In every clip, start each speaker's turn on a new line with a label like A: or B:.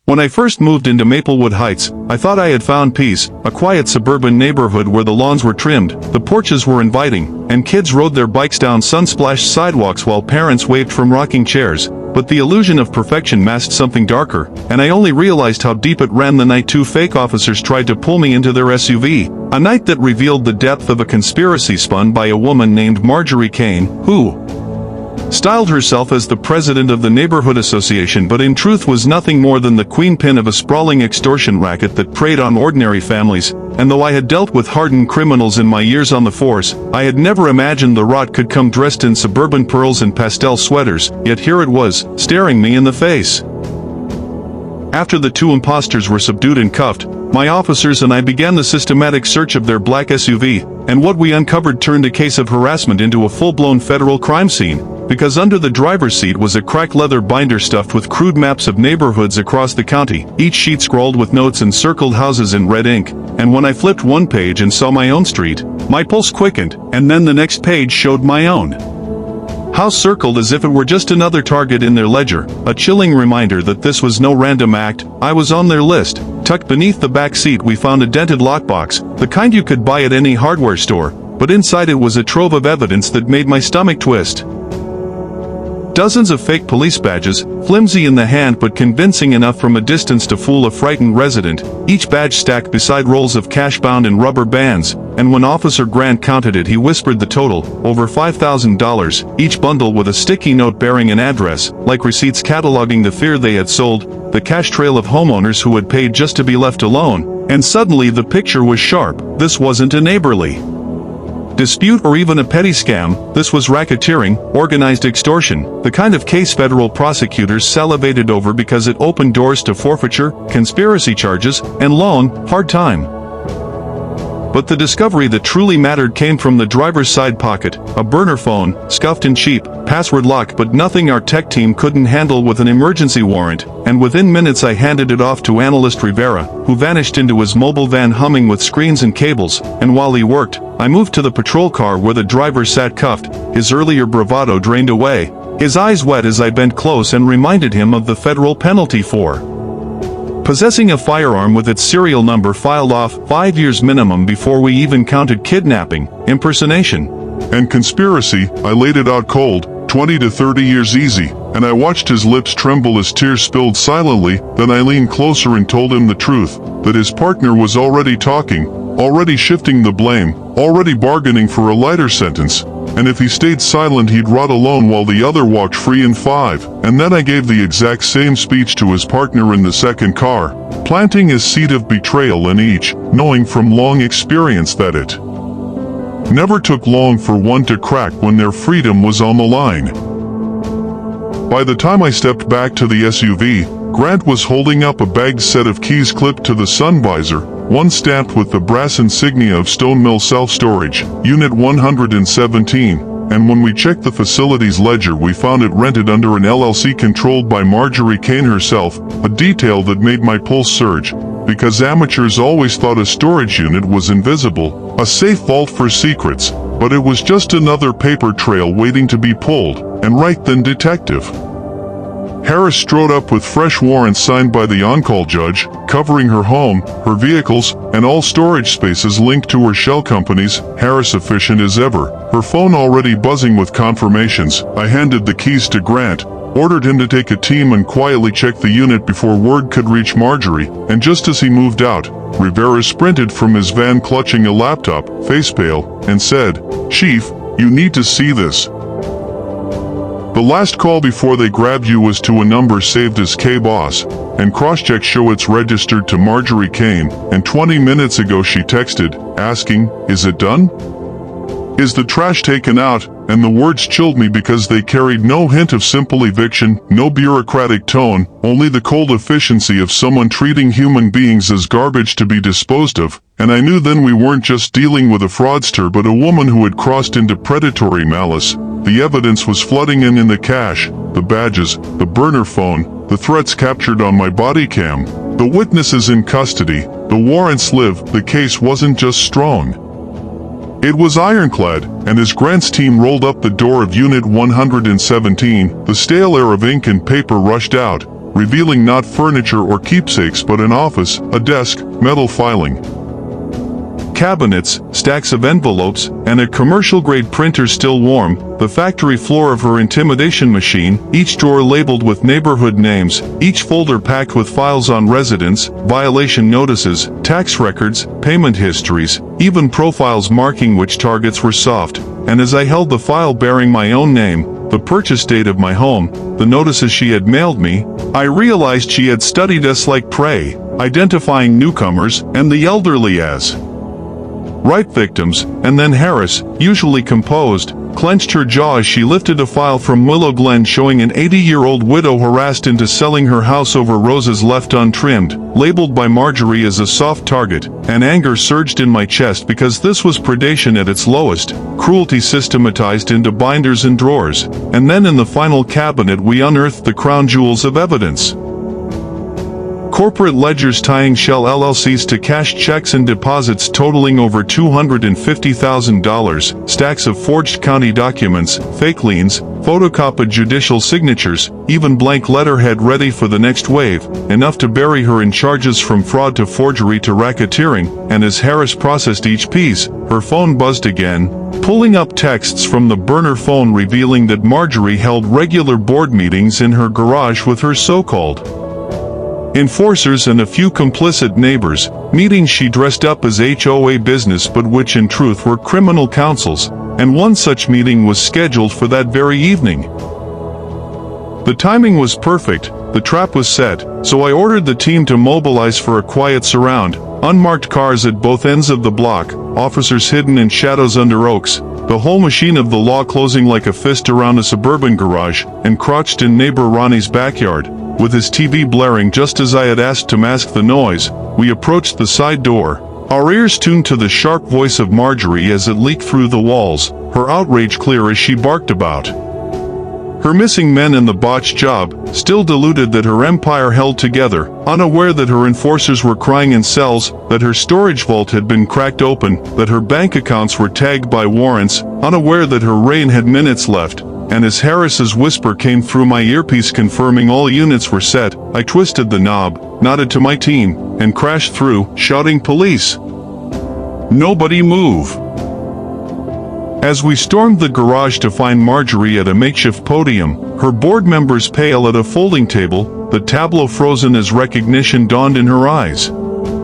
A: When I first moved into Maplewood Heights, I thought I had found peace, a quiet suburban neighborhood where the lawns were trimmed, the porches were inviting, and kids rode their bikes down sun-splashed sidewalks while parents waved from rocking chairs. But the illusion of perfection masked something darker, and I only realized how deep it ran the night two fake officers tried to pull me into their SUV. A night that revealed the depth of a conspiracy spun by a woman named Marjorie Kane, who styled herself as the president of the neighborhood association but in truth was nothing more than the queenpin of a sprawling extortion racket that preyed on ordinary families. And though I had dealt with hardened criminals in my years on the force, I had never imagined the rot could come dressed in suburban pearls and pastel sweaters, yet here it was, staring me in the face. After the two imposters were subdued and cuffed, my officers and I began the systematic search of their black SUV, and what we uncovered turned a case of harassment into a full-blown federal crime scene. Because under the driver's seat was a cracked leather binder stuffed with crude maps of neighborhoods across the county, each sheet scrawled with notes and circled houses in red ink. And when I flipped one page and saw my own street, my pulse quickened, and then the next page showed my own house circled as if it were just another target in their ledger, a chilling reminder that this was no random act. I was on their list. Tucked beneath the back seat we found a dented lockbox, the kind you could buy at any hardware store, but inside it was a trove of evidence that made my stomach twist. Dozens of fake police badges, flimsy in the hand but convincing enough from a distance to fool a frightened resident, each badge stacked beside rolls of cash bound in rubber bands, and when Officer Grant counted it he whispered the total, over $5,000, each bundle with a sticky note bearing an address, like receipts cataloging the fear they had sold, the cash trail of homeowners who had paid just to be left alone. And suddenly the picture was sharp. This wasn't a neighborly dispute or even a petty scam, this was racketeering, organized extortion, the kind of case federal prosecutors salivated over because it opened doors to forfeiture, conspiracy charges, and long, hard time. But the discovery that truly mattered came from the driver's side pocket, a burner phone, scuffed and cheap, password locked but nothing our tech team couldn't handle with an emergency warrant, and within minutes I handed it off to analyst Rivera, who vanished into his mobile van humming with screens and cables, and while he worked, I moved to the patrol car where the driver sat cuffed, his earlier bravado drained away, his eyes wet as I bent close and reminded him of the federal penalty for possessing a firearm with its serial number filed off 5 years minimum before we even counted kidnapping, impersonation,
B: and conspiracy. I laid it out cold, 20 to 30 years easy, and I watched his lips tremble as tears spilled silently. Then I leaned closer and told him the truth, that his partner was already talking, already shifting the blame, already bargaining for a lighter sentence, and if he stayed silent he'd rot alone while the other walked free in 5. And then I gave the exact same speech to his partner in the second car, planting his seed of betrayal in each, knowing from long experience that it never took long for one to crack when their freedom was on the line. By the time I stepped back to the SUV, Grant was holding up a bagged set of keys clipped to the sun visor, one stamped with the brass insignia of Stone Mill Self-Storage, Unit 117, and when we checked the facility's ledger we found it rented under an LLC controlled by Marjorie Kane herself, a detail that made my pulse surge, because amateurs always thought a storage unit was invisible, a safe vault for secrets, but it was just another paper trail waiting to be pulled, and right then Detective Harris strode up with fresh warrants signed by the on-call judge, covering her home, her vehicles, and all storage spaces linked to her shell companies. Harris efficient as ever, her phone already buzzing with confirmations. I handed the keys to Grant, ordered him to take a team and quietly check the unit before word could reach Marjorie, and just as he moved out, Rivera sprinted from his van clutching a laptop, face pale, and said, "Chief, you need to see this. The last call before they grabbed you was to a number saved as K-Boss, and cross-checks show it's registered to Marjorie Kane, and 20 minutes ago she texted, asking, is it done? Is the trash taken out?" And the words chilled me because they carried no hint of simple eviction, no bureaucratic tone, only the cold efficiency of someone treating human beings as garbage to be disposed of. And I knew then we weren't just dealing with a fraudster but a woman who had crossed into predatory malice. The evidence was flooding in the cash, the badges, the burner phone, the threats captured on my body cam, the witnesses in custody, the warrants live. The case wasn't just strong. It was ironclad, and as Grant's team rolled up the door of Unit 117, the stale air of ink and paper rushed out, revealing not furniture or keepsakes but an office, a desk, metal filing cabinets, stacks of envelopes, and a commercial-grade printer still warm, the factory floor of her intimidation machine, each drawer labeled with neighborhood names, each folder packed with files on residents, violation notices, tax records, payment histories, even profiles marking which targets were soft. And as I held the file bearing my own name, the purchase date of my home, the notices she had mailed me, I realized she had studied us like prey, identifying newcomers and the elderly as right victims, and then Harris, usually composed, clenched her jaw as she lifted a file from Willow Glen showing an 80-year-old widow harassed into selling her house over roses left untrimmed, labeled by Marjorie as a soft target, and anger surged in my chest because this was predation at its lowest, cruelty systematized into binders and drawers, and then in the final cabinet we unearthed the crown jewels of evidence. Corporate ledgers tying Shell LLCs to cash checks and deposits totaling over $250,000, stacks of forged county documents, fake liens, photocopied judicial signatures, even blank letterhead ready for the next wave, enough to bury her in charges from fraud to forgery to racketeering, and as Harris processed each piece, her phone buzzed again, pulling up texts from the burner phone revealing that Marjorie held regular board meetings in her garage with her so-called enforcers and a few complicit neighbors, meetings she dressed up as HOA business but which in truth were criminal councils, and one such meeting was scheduled for that very evening. The timing was perfect, the trap was set, so I ordered the team to mobilize for a quiet surround, unmarked cars at both ends of the block, officers hidden in shadows under oaks, the whole machine of the law closing like a fist around a suburban garage, and crouched in neighbor Ronnie's backyard. With his TV blaring just as I had asked to mask the noise, we approached the side door, our ears tuned to the sharp voice of Marjorie as it leaked through the walls, her outrage clear as she barked about her missing men and the botched job, still deluded that her empire held together, unaware that her enforcers were crying in cells, that her storage vault had been cracked open, that her bank accounts were tagged by warrants, unaware that her reign had minutes left. And as Harris's whisper came through my earpiece confirming all units were set, I twisted the knob, nodded to my team, and crashed through, shouting police. Nobody move. As we stormed the garage to find Marjorie at a makeshift podium, her board members pale at a folding table, the tableau frozen as recognition dawned in her eyes.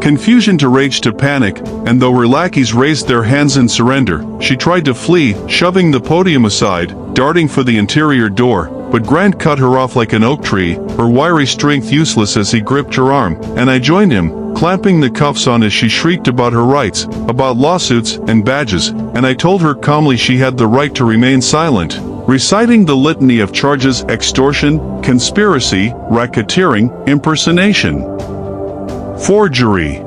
B: Confusion to rage to panic, and though her lackeys raised their hands in surrender, she tried to flee, shoving the podium aside, darting for the interior door, but Grant cut her off like an oak tree, her wiry strength useless as he gripped her arm, and I joined him, clamping the cuffs on as she shrieked about her rights, about lawsuits and badges, and I told her calmly she had the right to remain silent, reciting the litany of charges: extortion, conspiracy, racketeering, impersonation, forgery.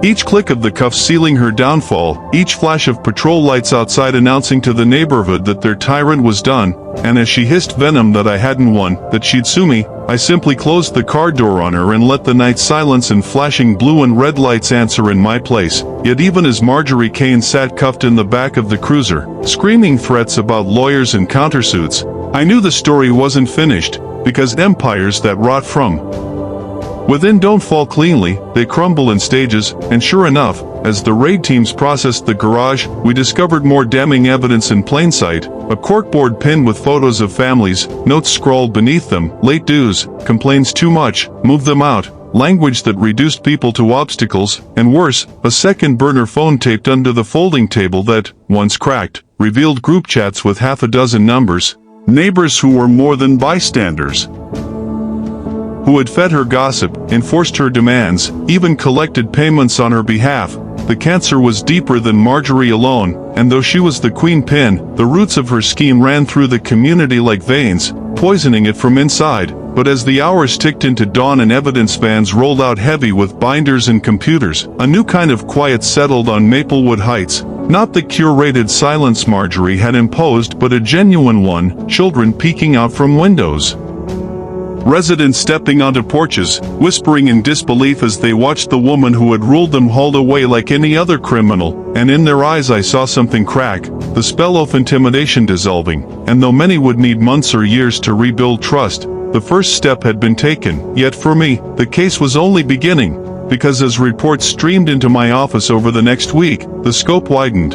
B: Each click of the cuffs sealing her downfall, each flash of patrol lights outside announcing to the neighborhood that their tyrant was done, and as she hissed venom that I hadn't won, that she'd sue me, I simply closed the car door on her and let the night silence and flashing blue and red lights answer in my place. Yet even as Marjorie Kane sat cuffed in the back of the cruiser, screaming threats about lawyers and countersuits, I knew the story wasn't finished, because empires that rot from within don't fall cleanly, they crumble in stages, and sure enough, as the raid teams processed the garage, we discovered more damning evidence in plain sight, a corkboard pinned with photos of families, notes scrawled beneath them, late dues, complains too much, move them out, language that reduced people to obstacles, and worse, a second burner phone taped under the folding table that, once cracked, revealed group chats with half a dozen numbers, neighbors who were more than bystanders, who had fed her gossip, enforced her demands, even collected payments on her behalf. The cancer was deeper than Marjorie alone, and though she was the queen pin, the roots of her scheme ran through the community like veins, poisoning it from inside. But as the hours ticked into dawn and evidence vans rolled out heavy with binders and computers, a new kind of quiet settled on Maplewood Heights. Not the curated silence Marjorie had imposed, but a genuine one, children peeking out from windows, residents stepping onto porches, whispering in disbelief as they watched the woman who had ruled them hauled away like any other criminal, and in their eyes I saw something crack, the spell of intimidation dissolving, and though many would need months or years to rebuild trust,
A: the first step had been taken. Yet for me, the case was only beginning, because as reports streamed into my office over the next week, the scope widened.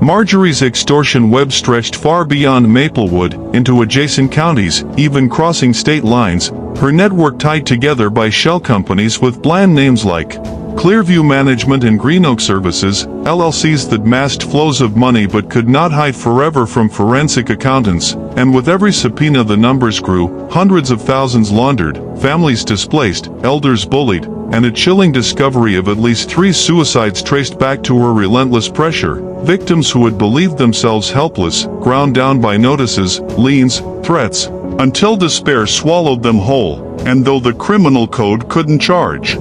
A: Marjorie's extortion web stretched far beyond Maplewood, into adjacent counties, even crossing state lines, her network tied together by shell companies with bland names like Clearview Management and Green Oak Services, LLCs that masked flows of money but could not hide forever from forensic accountants, and with every subpoena the numbers grew, hundreds of thousands laundered, families displaced, elders bullied, and a chilling discovery of at least 3 suicides traced back to her relentless pressure, victims who had believed themselves helpless, ground down by notices, liens, threats, until despair swallowed them whole, and though the criminal code couldn't charge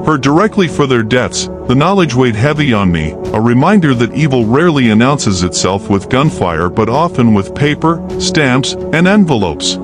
A: her directly for their deaths, the knowledge weighed heavy on me, a reminder that evil rarely announces itself with gunfire but often with paper, stamps, and envelopes.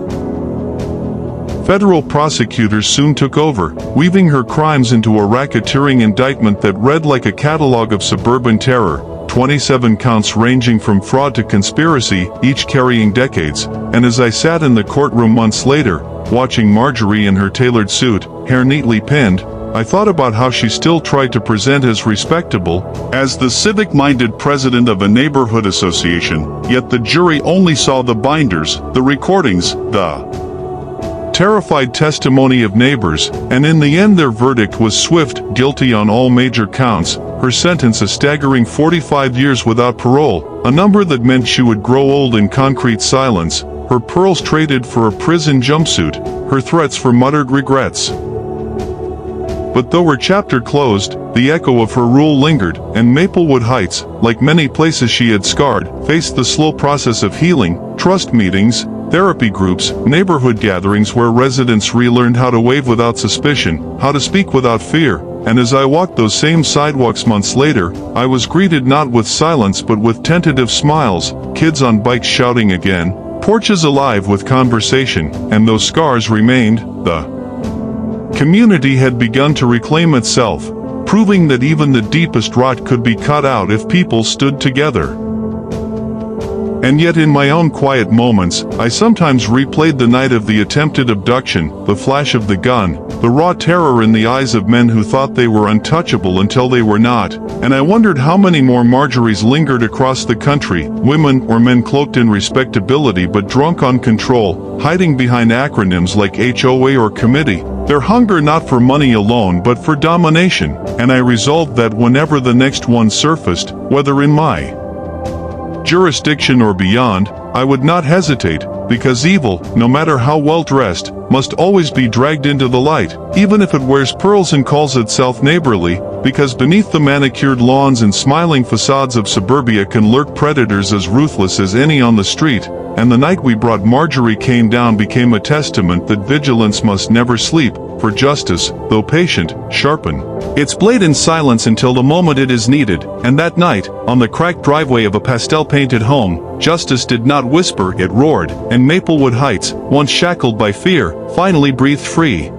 A: Federal prosecutors soon took over, weaving her crimes into a racketeering indictment that read like a catalog of suburban terror, 27 counts ranging from fraud to conspiracy, each carrying decades. And as I sat in the courtroom months later, watching Marjorie in her tailored suit, hair neatly pinned, I thought about how she still tried to present as respectable, as the civic-minded president of a neighborhood association, yet the jury only saw the binders, the recordings, the terrified testimony of neighbors, and in the end their verdict was swift, guilty on all major counts, her sentence a staggering 45 years without parole, a number that meant she would grow old in concrete silence, her pearls traded for a prison jumpsuit, her threats for muttered regrets. But though her chapter closed, the echo of her rule lingered, and Maplewood Heights, like many places she had scarred, faced the slow process of healing, trust meetings, therapy groups, neighborhood gatherings where residents relearned how to wave without suspicion, how to speak without fear, and as I walked those same sidewalks months later, I was greeted not with silence but with tentative smiles, kids on bikes shouting again, porches alive with conversation, and those scars remained. The community had begun to reclaim itself, proving that even the deepest rot could be cut out if people stood together. And yet in my own quiet moments, I sometimes replayed the night of the attempted abduction, the flash of the gun, the raw terror in the eyes of men who thought they were untouchable until they were not, and I wondered how many more Marjories lingered across the country, women or men cloaked in respectability but drunk on control, hiding behind acronyms like HOA or committee, their hunger not for money alone but for domination, and I resolved that whenever the next one surfaced, whether in my jurisdiction or beyond, I would not hesitate, because evil, no matter how well dressed, must always be dragged into the light, even if it wears pearls and calls itself neighborly, because beneath the manicured lawns and smiling facades of suburbia can lurk predators as ruthless as any on the street, and the night we brought Marjorie Kane down became a testament that vigilance must never sleep, for justice, though patient, sharpen its blade in silence until the moment it is needed, and that night, on the cracked driveway of a pastel-painted home, justice did not whisper, it roared, and Maplewood Heights, once shackled by fear, finally breathed free.